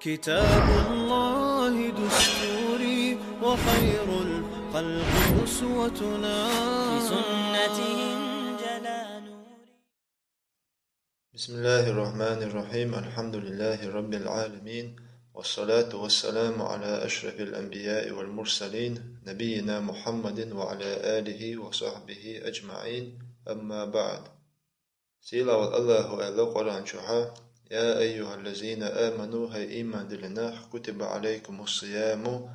كتاب الله دستوري وخير الخلق أسوتنا بسنتهم جلا نوري. بسم الله الرحمن الرحيم. الحمد لله رب العالمين، والصلاة والسلام على أشرف الأنبياء والمرسلين نبينا محمد وعلى آله وصحبه أجمعين. أما بعد، سيلا والله ألا قرآن شحا: يا أيها الذين آمنوا هاي إيمان دلنا كتب عليكم الصيام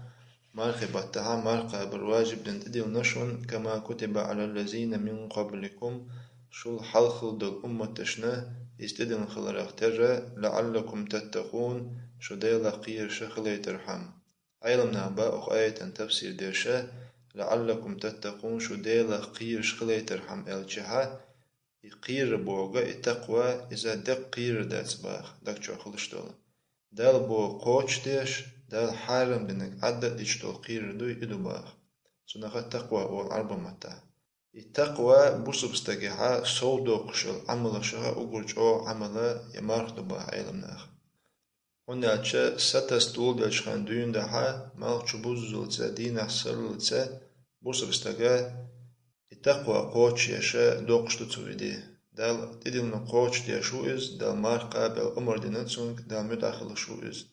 مرخبتها مرقى بالواجب دنتدل نشون كما كتب على الذين من قبلكم شل حلخل دل أمة تشنا يستدن خلرق ترى لعلكم تتقون شديل قير شخلي ترحم. علمنا باء آية تفسير ديرشا لعلكم تتقون شديل قير شخلي ترحم الجها قير بوغا التقوى إذا دق قير دات باخ دك شو خلشتول دال بو قوش ديش دال حارم بنك عدد ديشتول قير دو إدو باخ سنخا التقوى أو عربة متى التقوى بوسو بستقيحا سودو قشل عمل شغا أقرج أو عمل يمارخ دو باخ علمناخ هنا أتشا ستستول ديش خان دوين دحا مال چبوز زلتsa دين أحسر لتسا بوسو بستقيا التقوى قوش يشا دوقشتو تسويدي دال تدلنا قوش دي شو إز دال مار قابل أمر دي نتسونك دال متأخل شو إز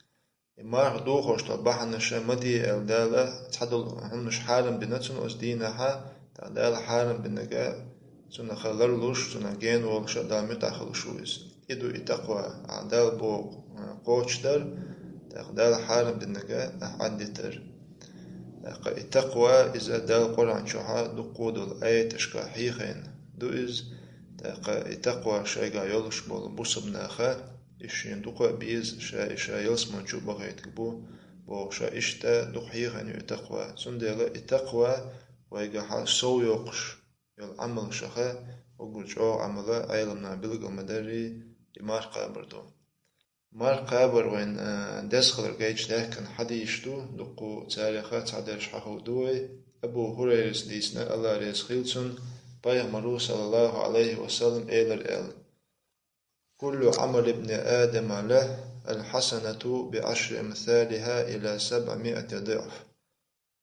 مار دوخوش طبعا نشا مدي ال دالا تحدل هنش حالم بنتسون أز دينها دال حالم بنجا سنة خلرلوش سنة جين والشا دال متأخل شو إز إدو التقوى دال بو قوش در دال حالم بنجا أحد تر التقوى إذا دال قرآن شوها دقود الآية تشكا حيخين دو إز التقوى شايقا يولش بول بوسبناخا إشين دقا بيز شا يلسمون شو بغيت بو شا إشتا دق حيخين التقوى سندلا التقوى ويقا سو يوقش يل عمل شخا وقل شو عملا عيلمنا بلغ المدري يمار قابردو مار قابر وين دسخل رجيج ده كان حديشتو دقو تاريخا تعدرش حهودوي أبو هريرة ديسنا الله ريسخيلسون بايغمرو صلى الله عليه وسلم إيلر كل عمل ابن آدم له الحسنة بعشر أمثالها إلى 700 ضعف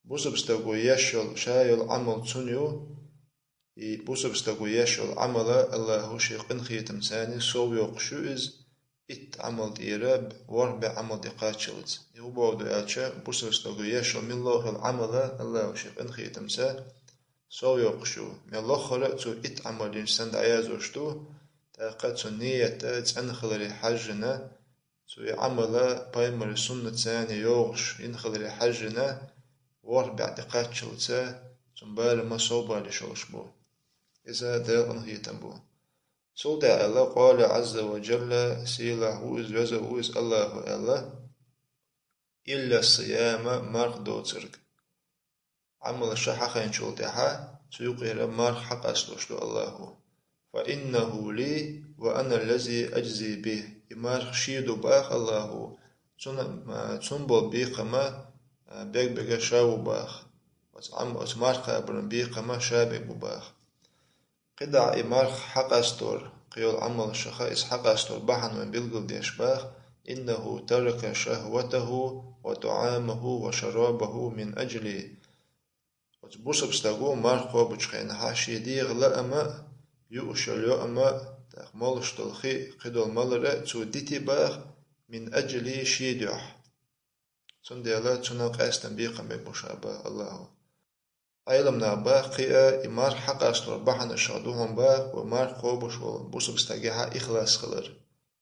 بوسبستغو يشل شايل عمل تنيو بوسبستغو يشل عمل الله شيق انخيتم ثاني سو يقشوز إت عمل ديراب ورب عمل دقاتشلت يوبودو ألشا بوسبستغو يشل من الله العمل الله شيق انخيتم ثاني سو يقشو من الله خلقتو إت عمل سند عيازوشتو تاقتو نية تنخلري حجنا سو عمل بايمر سنة ثاني يوغش ينخلري حجنا ورب دقاتشلت تنبال ما صوبا لشوش بو إذا دال انخيتم بو سوداء الله قال عز وجل سيلا هوز وزا هوز الله إلا الصيام مرق دوترك عمل الشحخين شولتها سيقير مرق حق أسلوشتو الله فإنه لي وأنا الذي أجزي به مرق شيدو باخ الله تنبول بيقما بيق بيق شاو باخ وتمرق أبرن بيقما شابك باخ قدع إمارخ حق أستور قيول عمل الشخائص حق أستور بحن من بلغل ديشباخ إنه ترك شهوته وطعامه وشرابه من أجلي وتبوس بستغو مارخ وبجخين حاشي ديغ لأما يؤشل يؤما تخمالش تلخي قدول ملرة توديتي باخ من أجلي شيديح سنديلا تنق أستنبيقا بمشابه الله علمنا باقي إمار حق أسلور بحن الشادوهم باق ومار قوبش وبوسو بستاقيها إخلاص خلر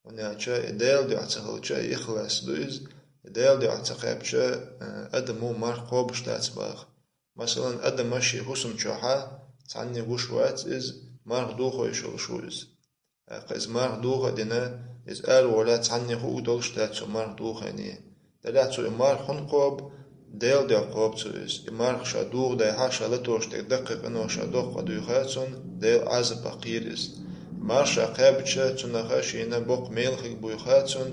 ونعجا إدال دي عتخلجا إخلاص دوز إدال دي عتقابجا أدمو مار قوبش دات باق مثلا أدم ماشي حسم جوحا تعني وشوات إز مار دوخو يشول شوز إز مار دوخو دينا إز آل ولا تعني هو دولش داتو مار دوخو نيه دلاتو إمار خن قوب ديل دي قوب تسويس إمارخ شادوغ دي حاشا لتوش دقيق إنو شادوغ قدو يخاتون ديل عزب قيرز مارشا قابتشا تنخاشينا بوق ميلخك بو يخاتون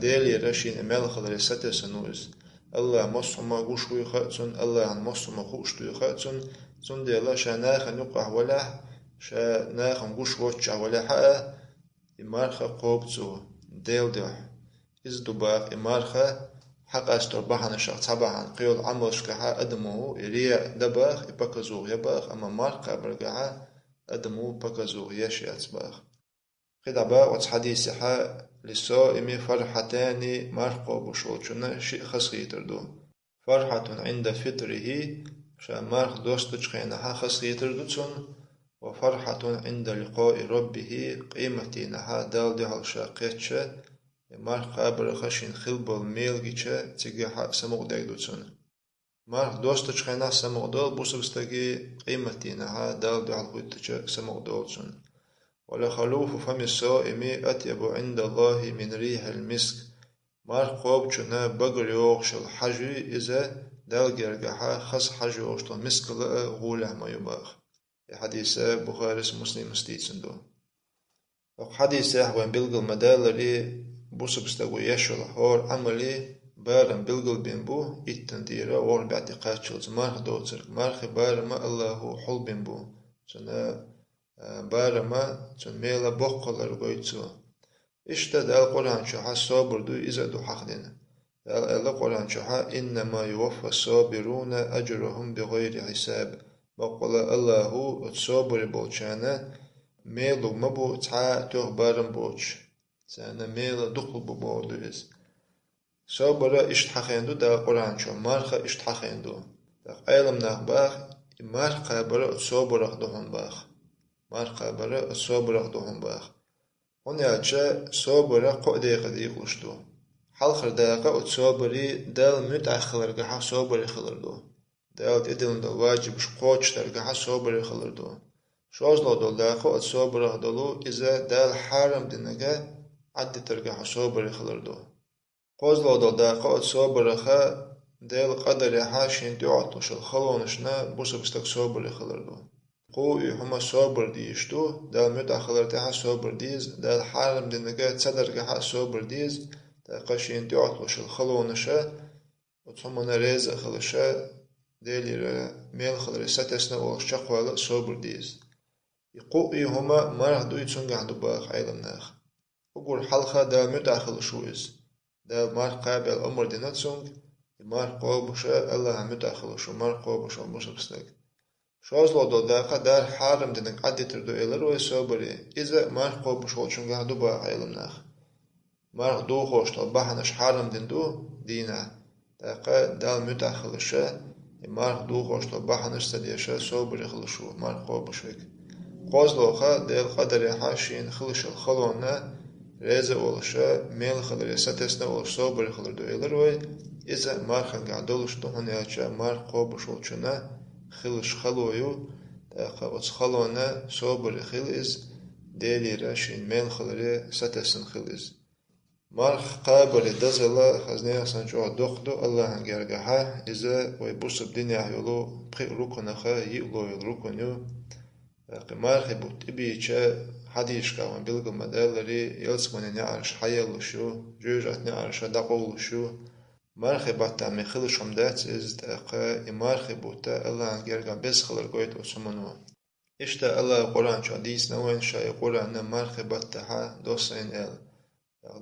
ديل يرشين ميلخ لرساتي سنوز الله مصر ما قوشو يخاتون الله عن مصر ما خوشتو يخاتون تون ديلا شا ناخن يقع ولا شا ناخن قوش وچع ولا حقا إمارخ قوب تسو ديل دي إز دباغ إمارخة حق أستر بحن شخص تبعن قيول عمل شكها أدمو إريا دباغ إبكزوغ يباغ أما مارخة برقعها أدمو بكزوغ يشي أتباغ خدابا وتحديث حا لسو إمي فرحتان مارقو بشوشنا شيء خسخي تردو فرحة عند فطره شا مارق دوست تشخينها خسخي تردو وفرحة عند لقاء ربه قيمتينها دال دي هالشاقيتش مارق أبر خشين خلبل ميلغيتش تيجيها سموغ دايدوتسون مارق دوست تشخينها سموغ دول بوسبستاقي قيمتينها دال دي هالغويتش سموغ دولتسون ولخلوف فم الصائم أطيب عند الله من ريح المسك مارق قوب چنا بغر يوغش الحجي إذا دال جرجحا خس حجي وشتو مسك غوله ما يباغ حديث بخاري مسلم مستيتسندو حديث وين بلغل مدالري بوسبستغو يشول هور عملي بارم بلغل بينبو اتنديرا ور باعتقاد شلز مارخ دوتر مارخ بارما الله حل بينبو چنا بارما چن ميلا بوقلر غويتسو اشتد القرآن شوحا صابر دو إذا دو حقدنا القرآن شوحا إنما يوفى الصابرون أجرهم بغير حساب بقول الله الصابر بولشانا ميلو مبو تحا توغ بارم بوش سانا ميلا دقل ببو دوز صابر اشتحخيندو دا القرآن شو مارخا اشتحخيندو دا ايلم نخباخ مارخا برا الصابر اخدوهم باخ مارخا برا الصابر اخدوهم باخ هناك صابر قودي قديق وشتو حلخر داقا الصابري دال متأخر قحا صابر خلردو دال تدلن دال واجب شقوش ترقحا صابر خلردو شوزلو دول داقا الصابر اخدلو إذا دال حارم دنگا عدي ترقحا صابر خلردو قوزلو دول داقا الصابر خا دال قدر حاشين تعطوش الخلونشنا بوسبستك صابر خلردو قوي هما صابر ديشتو دال متأخر تحا صابر ديز دال حارم دنگا تصدرقحا صابر ديز قشين تعطوش الخلونشا وتهمنا ريزا خلشا ديلي ميل خلري ستسنا وشق ولا صابر ديز يقوي هما مرح دوي تسنغ عندو باخ عيلمناخ وقول حلقة دال متأخر شويز دال مرح قابل أمر دينا تسنغ مرح قوبشا الله متأخر شو مرح قوبشا مصبستك شوزلو دو داقا دار حارم دينك عدي تردو إلروي صابري إذا مرح قوبشا وشنغ عندو باخ عيلمناخ مرح دو خوشتو بحنش حارم ديندو دينا داقا دال متأخر شا مرح دو خوشتو بحنش سديشا صابري خلشو مرح قوبشوك قوزلوخا ديل قدر حاشين خلش الخلونا ريزا ولشا ميل خلري ستسنا ولش صابري خلردو إلروي إذا مرخن قعدولش دهنياچا مرخ قوبشولچنا خلش خلويو داقا وص خلونا صابري خلز ديلي راشين ميل خلري ستسن خلز مرخ قابل دزلا خزنيا سنجو دخدو الله هنگرگها إذا ويبوسب دنيا يولو بخي ركنخا يقلو يلركنيو قمارخي بوت إبيچا حديش كاوان بلغل مدالري يلسمن نعرش حيالوشو جوجات نعرش دقولوشو مارخي باتا مخلشم دات إز داقا إمارخي بوتا الله هنگرگا بس خلر قويت وسمنو إشتا الله قرآن شو ديس نوين شاي قرآن مارخي باتا ها دوسين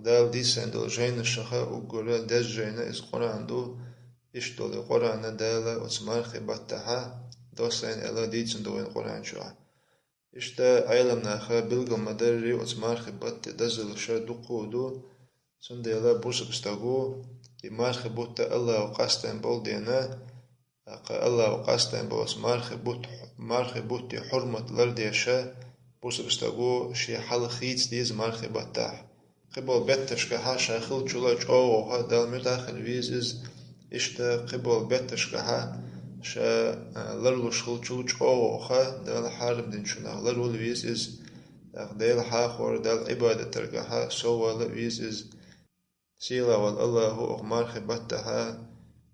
دال ديسين دول جين الشخا وقولا داز جين إز قرآن دو إشتو لي قرآن دالا وسمارخي باتا ها دوسين ديتسن دوين قرآن شو إشتا عيلمنا خا بلغل مدري وتمارخي بات دزل شا دقودو سنديلا بوسبستاغو إمارخي بوتا الله وقاستين بول دينا الله وقاستين بوس مارخي بوتي حرمة لرديشا بوسبستاغو شي حل خيت ديز مارخي باتاح قبل بيتش كها شاخل جولاج أوها دال متاخل ويزز إشتا قبل بيتش كها شا لرلو شخلچوچ أوها دال حارم دين شنا لرلو ويزز دال حاخور دال عبادة ترقها سوى ويزز سيلا والله أغمار خبتها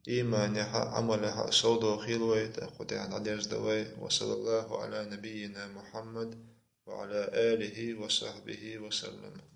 إيمانها عملها صودو خيلوي تأخذ عن عديرز دوي وصلى الله على نبينا محمد وعلى آله وصحبه وسلم.